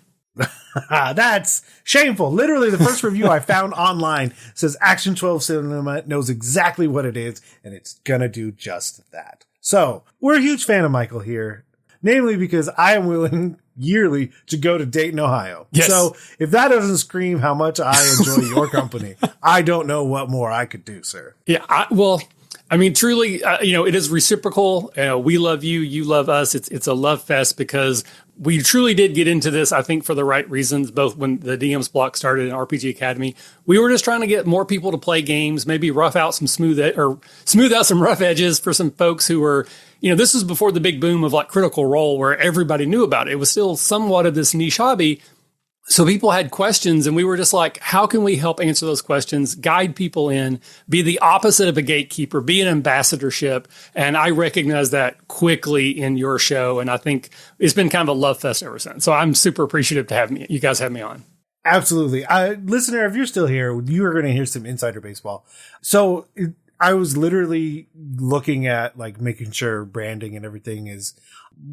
That's shameful. Literally, the first review I found online says Action 12 Cinema knows exactly what it is, and it's gonna do just that. So, we're a huge fan of Michael here, namely because I am willing yearly to go to Dayton, Ohio. Yes. So, if that doesn't scream how much I enjoy your company, I don't know what more I could do, sir. Yeah, truly, it is reciprocal. We love you. You love us. It's a love fest because we truly did get into this, I think, for the right reasons, both when the DM's block started in RPG Academy. We were just trying to get more people to play games, maybe smooth out some rough edges for some folks who were, this was before the big boom of like Critical Role where everybody knew about it. It was still somewhat of this niche hobby. So people had questions and we were just like, how can we help answer those questions, guide people in, be the opposite of a gatekeeper, be an ambassadorship. And I recognize that quickly in your show. And I think it's been kind of a love fest ever since. So I'm super appreciative to you guys have me on. Absolutely. Listener, if you're still here, you are going to hear some insider baseball. So I was literally looking at like making sure branding and everything is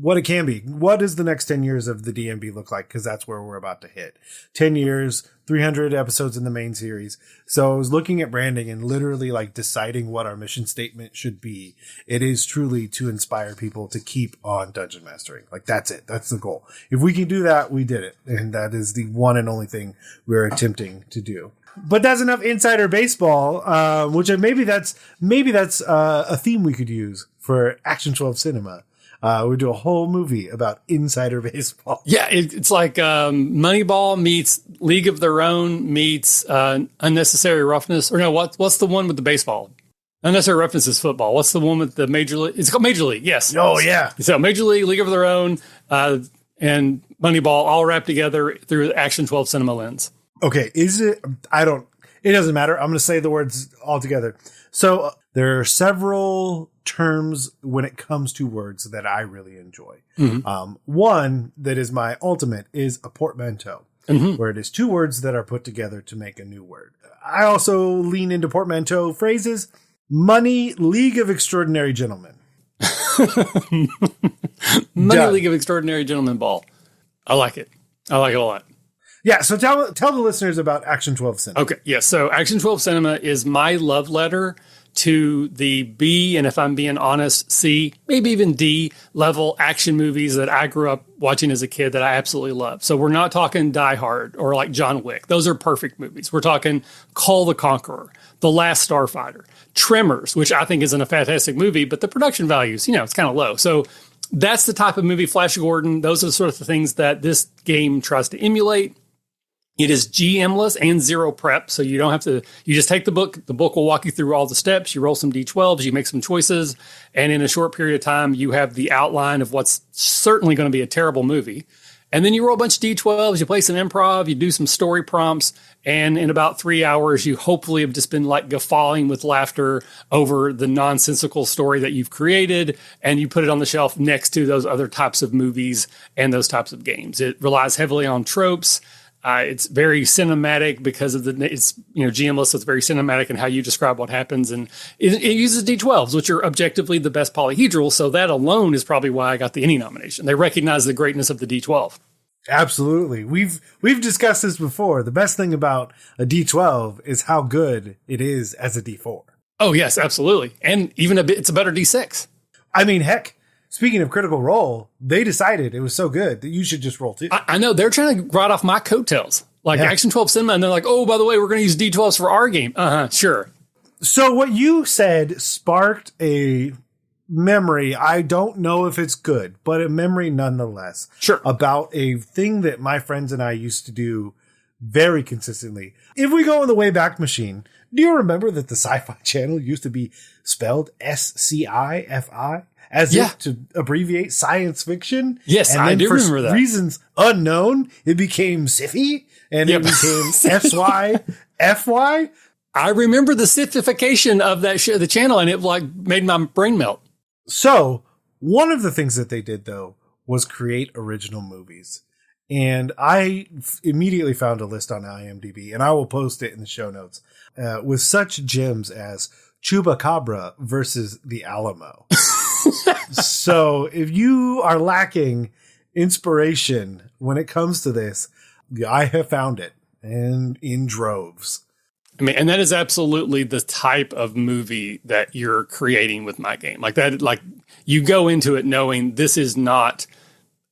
what it can be. What does the next 10 years of the DMB look like? Because that's where we're about to hit. 10 years, 300 episodes in the main series. So I was looking at branding and literally like deciding what our mission statement should be. It is truly to inspire people to keep on dungeon mastering. Like that's it. That's the goal. If we can do that, we did it. And that is the one and only thing we're attempting to do. But that's enough insider baseball, which maybe that's a theme we could use for Action 12 Cinema. We do a whole movie about insider baseball. Yeah, it's like Moneyball meets League of Their Own meets Unnecessary Roughness. Or no, what's the one with the baseball? Unnecessary Roughness is football. What's the one with the Major League? It's called Major League, yes. Oh, yeah. So Major League, League of Their Own, and Moneyball all wrapped together through Action 12 Cinema lens. Okay, it doesn't matter. I'm going to say the words all together. So there are several terms when it comes to words that I really enjoy. Mm-hmm. One that is my ultimate is a portmanteau, where it is two words that are put together to make a new word. I also lean into portmanteau phrases. Money League of Extraordinary Gentlemen. League of Extraordinary Gentlemen ball. I like it. I like it a lot. Yeah, so tell the listeners about Action 12 Cinema. Okay, yeah, so Action 12 Cinema is my love letter to the B, and if I'm being honest, C, maybe even D level action movies that I grew up watching as a kid that I absolutely love. So we're not talking Die Hard or like John Wick. Those are perfect movies. We're talking Call the Conqueror, The Last Starfighter, Tremors, which I think isn't a fantastic movie, but the production values, it's kind of low. So that's the type of movie, Flash Gordon. Those are the sort of the things that this game tries to emulate. It is GM-less and zero prep, so you don't have to, you just take the book will walk you through all the steps, you roll some D12s, you make some choices, and in a short period of time, you have the outline of what's certainly going to be a terrible movie. And then you roll a bunch of D12s, you play some improv, you do some story prompts, and in about 3 hours, you hopefully have just been like guffawing with laughter over the nonsensical story that you've created, and you put it on the shelf next to those other types of movies and those types of games. It relies heavily on tropes. It's very cinematic because of it's GM-less, so it's very cinematic in how you describe what happens, and it uses D12s, which are objectively the best polyhedral. So that alone is probably why I got the ENnie nomination. They recognize the greatness of the D12. Absolutely, we've discussed this before. The best thing about a D12 is how good it is as a D4. Oh yes, absolutely, and even it's a better D6. I mean, heck. Speaking of Critical Role, they decided it was so good that you should just roll 2. I know. They're trying to ride off my coattails. Like Action 12 Cinema, and they're like, oh, by the way, we're going to use D12s for our game. Sure. So what you said sparked a memory. I don't know if it's good, but a memory nonetheless. Sure. About a thing that my friends and I used to do very consistently. If we go in the Wayback Machine, do you remember that the Sci-Fi Channel used to be spelled SCIFI? As if to abbreviate science fiction. Yes, and then I do remember that. For reasons unknown, it became SIFI, and it became SYFY. I remember the Sifification of that the channel, and it made my brain melt. So one of the things that they did, though, was create original movies. And I immediately found a list on IMDb, and I will post it in the show notes, with such gems as Chupacabra versus the Alamo. So if you are lacking inspiration when it comes to this, I have found it, and in droves. I mean, and that is absolutely the type of movie that you're creating with my game. Like that, like you go into it knowing this is not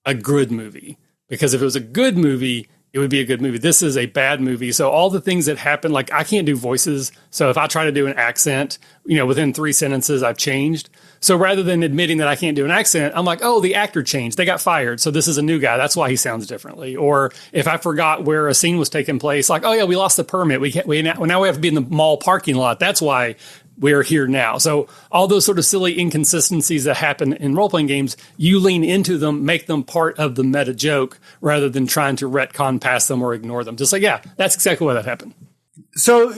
a good movie, because if it was a good movie, it would be a good movie. This is a bad movie. So all the things that happen, like I can't do voices. So if I try to do an accent, within 3 sentences, I've changed. So rather than admitting that I can't do an accent, I'm like, oh, the actor changed. They got fired. So this is a new guy. That's why he sounds differently. Or if I forgot where a scene was taking place, like, oh yeah, we lost the permit. Now we have to be in the mall parking lot. That's why we're here now. So all those sort of silly inconsistencies that happen in role-playing games, you lean into them, make them part of the meta joke rather than trying to retcon past them or ignore them. Just like, yeah, that's exactly why that happened. So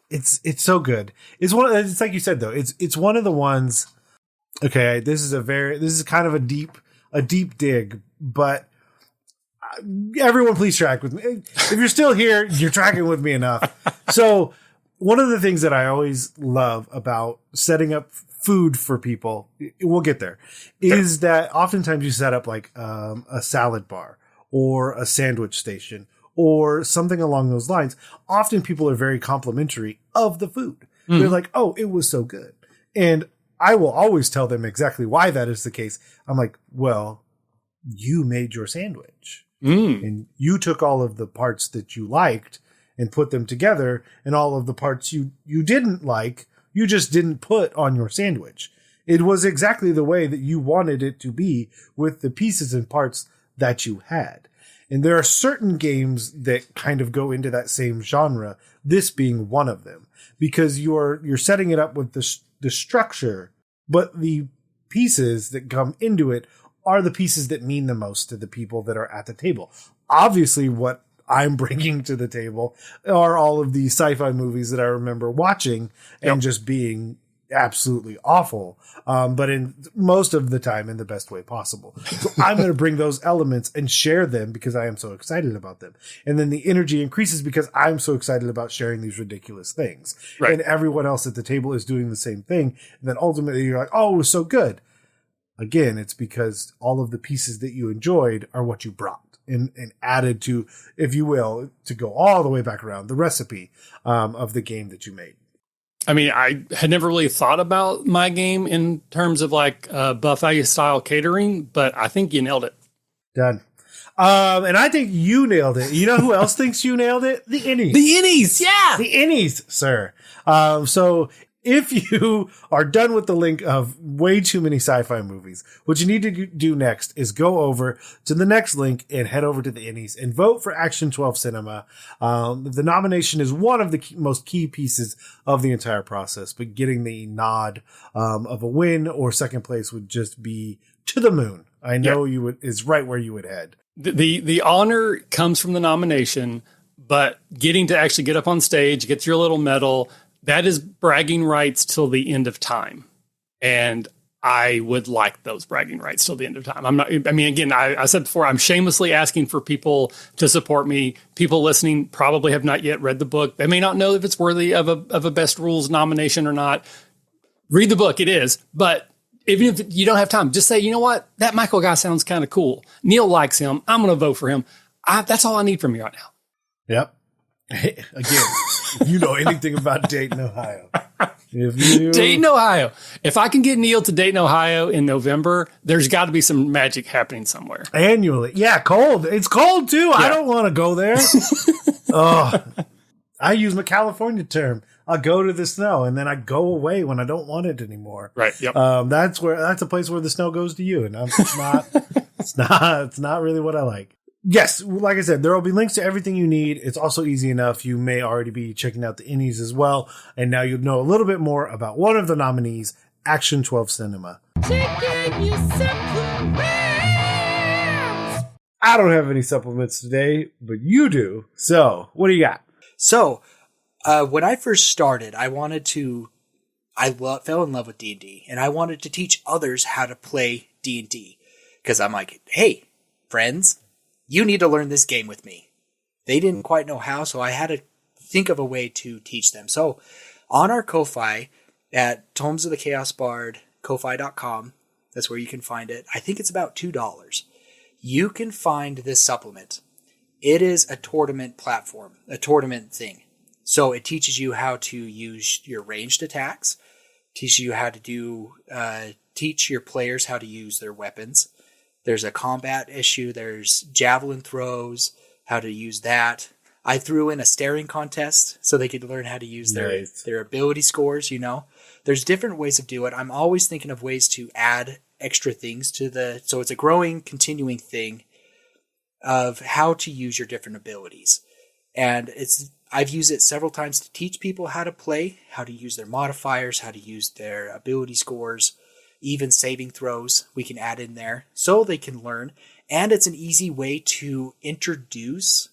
it's so good. It's like you said, though, it's one of the ones. Okay, this is kind of a deep dig, but everyone please track with me. If you're still here, you're tracking with me enough. So one of the things that I always love about setting up food for people, we'll get there, is that oftentimes you set up like a salad bar or a sandwich station or something along those lines. Often people are very complimentary of the food. Mm-hmm. They're like, oh, it was so good. And I will always tell them exactly why that is the case. I'm like, well, you made your sandwich and you took all of the parts that you liked and put them together, and all of the parts you didn't like, you just didn't put on your sandwich. It was exactly the way that you wanted it to be with the pieces and parts that you had. And there are certain games that kind of go into that same genre, this being one of them, because you're setting it up with the structure, but the pieces that come into it are the pieces that mean the most to the people that are at the table. Obviously, what I'm bringing to the table are all of the sci-fi movies that I remember watching and just being absolutely awful. But in most of the time in the best way possible. So I'm going to bring those elements and share them because I am so excited about them. And then the energy increases because I'm so excited about sharing these ridiculous things. Right. And everyone else at the table is doing the same thing. And then ultimately you're like, oh, it was so good. Again, it's because all of the pieces that you enjoyed are what you brought and added to, if you will, to go all the way back around the recipe of the game that you made. I mean, I had never really thought about my game in terms of like buffet style catering, but I think you nailed it. Done. And I think you nailed it. You know who else thinks you nailed it? The Innies. The Innies, yeah. The Innies, sir. So if you are done with the link of way too many sci-fi movies, what you need to do next is go over to the next link and head over to the Innies and vote for Action 12 Cinema. The nomination is one of the most key pieces of the entire process, but getting the nod of a win or second place would just be to the moon. I know you would is right where you would head. The honor comes from the nomination, but getting to actually get up on stage, get your little medal, that is bragging rights till the end of time. And I would like those bragging rights till the end of time. I said before, I'm shamelessly asking for people to support me. People listening probably have not yet read the book. They may not know if it's worthy of a Best Rules nomination or not. Read the book. It is. But even if you don't have time, just say, you know what? That Michael guy sounds kind of cool. Neil likes him. I'm going to vote for him. That's all I need from you right now. Yep. Again, if you know anything about Dayton, Ohio. Dayton, Ohio. If I can get Neil to Dayton, Ohio in November, there's got to be some magic happening somewhere. Annually. Yeah, cold. It's cold too. Yeah. I don't want to go there. I use my California term. I go to the snow and then I go away when I don't want it anymore. Right. Yep. That's a place where the snow goes to you. And it's not really what I like. Yes, like I said, there will be links to everything you need. It's also easy enough. You may already be checking out the Innies as well. And now you'll know a little bit more about one of the nominees, Action 12 Cinema. Taking you supplements. I don't have any supplements today, but you do. So, what do you got? So, when I first started, I fell in love with D&D, and I wanted to teach others how to play D&D. Because I'm like, hey, friends, you need to learn this game with me. They didn't quite know how, so I had to think of a way to teach them. So on our Ko-Fi at Tomes of the Chaos Bard, Ko-Fi.com, that's where you can find it. I think it's about $2. You can find this supplement. It is a tournament platform, a tournament thing. So it teaches you how to use your ranged attacks, teaches you how to teach your players how to use their weapons. There's a combat issue. There's javelin throws, how to use that. I threw in a staring contest so they could learn how to use their ability scores, you know. There's different ways to do it. I'm always thinking of ways to add extra things so it's a growing, continuing thing of how to use your different abilities. And I've used it several times to teach people how to play, how to use their modifiers, how to use their ability scores. Even saving throws we can add in there so they can learn. And it's an easy way to introduce,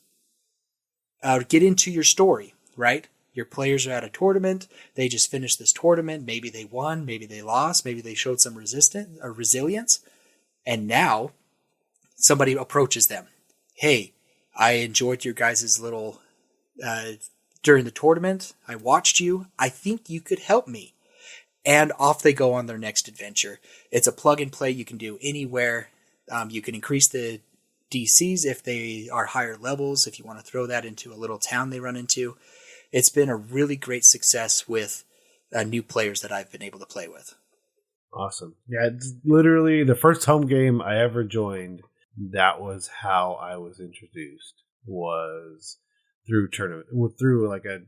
get into your story, right? Your players are at a tournament. They just finished this tournament. Maybe they won. Maybe they lost. Maybe they showed some resilience. And now somebody approaches them. Hey, I enjoyed your guys' little, during the tournament. I watched you. I think you could help me. And off they go on their next adventure. It's a plug and play you can do anywhere. You can increase the DCs if they are higher levels, if you want to throw that into a little town they run into. It's been a really great success with new players that I've been able to play with. Awesome. Yeah, it's literally the first home game I ever joined. That was how I was introduced, was through like a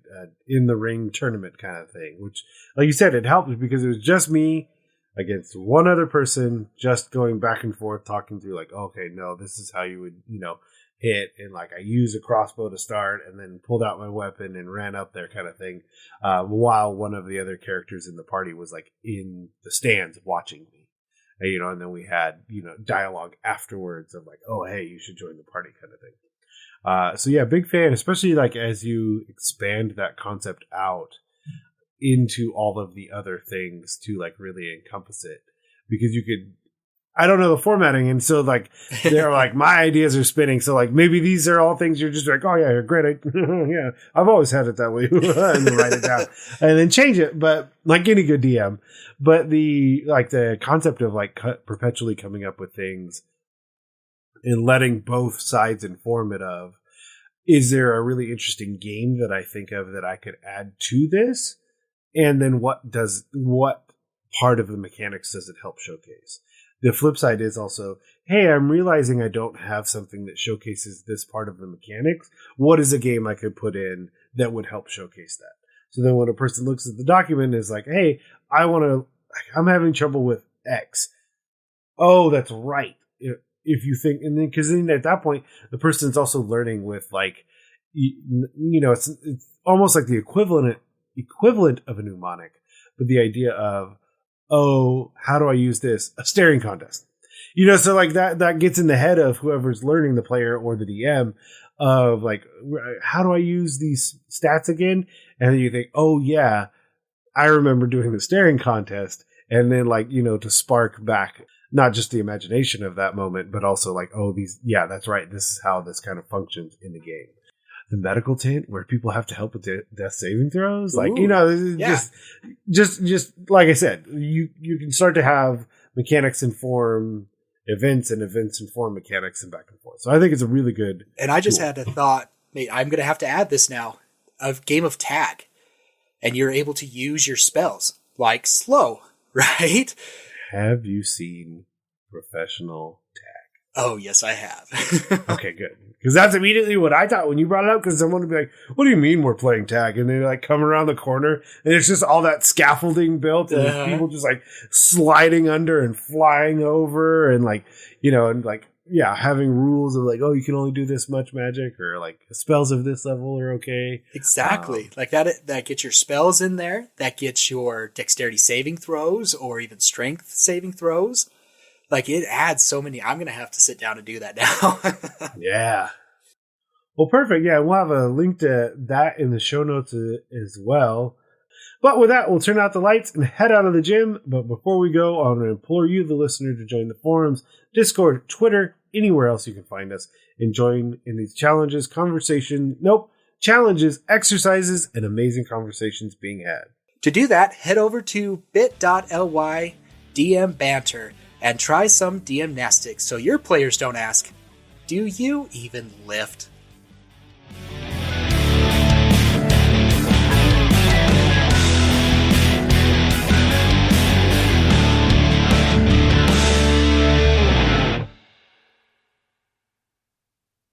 in the ring tournament kind of thing, which, like you said, it helped because it was just me against one other person, just going back and forth, talking through like, okay, no, this is how you would, hit. And like, I used a crossbow to start and then pulled out my weapon and ran up there kind of thing. While one of the other characters in the party was like in the stands watching me, and then we had, dialogue afterwards of like, oh, hey, you should join the party kind of thing. So yeah, big fan, especially like as you expand that concept out into all of the other things to like really encompass it, because you could, I don't know the formatting. And so like, they're like, my ideas are spinning. So like, maybe these are all things you're just like, oh yeah, great. Yeah. I've always had it that way. And then write it down and then change it. But like any good DM, but the concept of like perpetually coming up with things and letting both sides inform it of, is there a really interesting game that I think of that I could add to this? And then what part of the mechanics does it help showcase? The flip side is also, hey, I'm realizing I don't have something that showcases this part of the mechanics. What is a game I could put in that would help showcase that? So then when a person looks at the document and is like, hey, I'm having trouble with X. Oh, that's right. If you think, and then, because then at that point, the person's also learning with like, it's almost like the equivalent of a mnemonic, but the idea of, oh, how do I use this? A staring contest. So like that gets in the head of whoever's learning, the player or the DM, of like, how do I use these stats again? And then you think, oh yeah, I remember doing the staring contest. And then like, to spark back not just the imagination of that moment, but also like, oh, that's right. This is how this kind of functions in the game. The medical tent where people have to help with death saving throws. Like, just like I said, you can start to have mechanics inform events and events inform mechanics and back and forth. So I think it's a really good And I just had a thought, mate, I'm going to have to add this now, a game of tag. And you're able to use your spells like slow, right? Have you seen Professional Tag? Oh, yes, I have. Okay, good. Because that's immediately what I thought when you brought it up, because someone would be like, what do you mean we're playing tag? And they like come around the corner and it's just all that scaffolding built and people just like sliding under and flying over and like, having rules of like, oh, you can only do this much magic, or like spells of this level are okay. Exactly. Like that gets your spells in there. That gets your dexterity saving throws or even strength saving throws. Like it adds so many. I'm going to have to sit down and do that now. Yeah. Well, perfect. Yeah. We'll have a link to that in the show notes as well. But with that, we'll turn out the lights and head out of the gym. But before we go, I want to implore you, the listener, to join the forums, Discord, Twitter, anywhere else you can find us, and join in these challenges, exercises, and amazing conversations being had. To do that, head over to bit.ly DM banter and try some DM-Nastics so your players don't ask, do you even lift?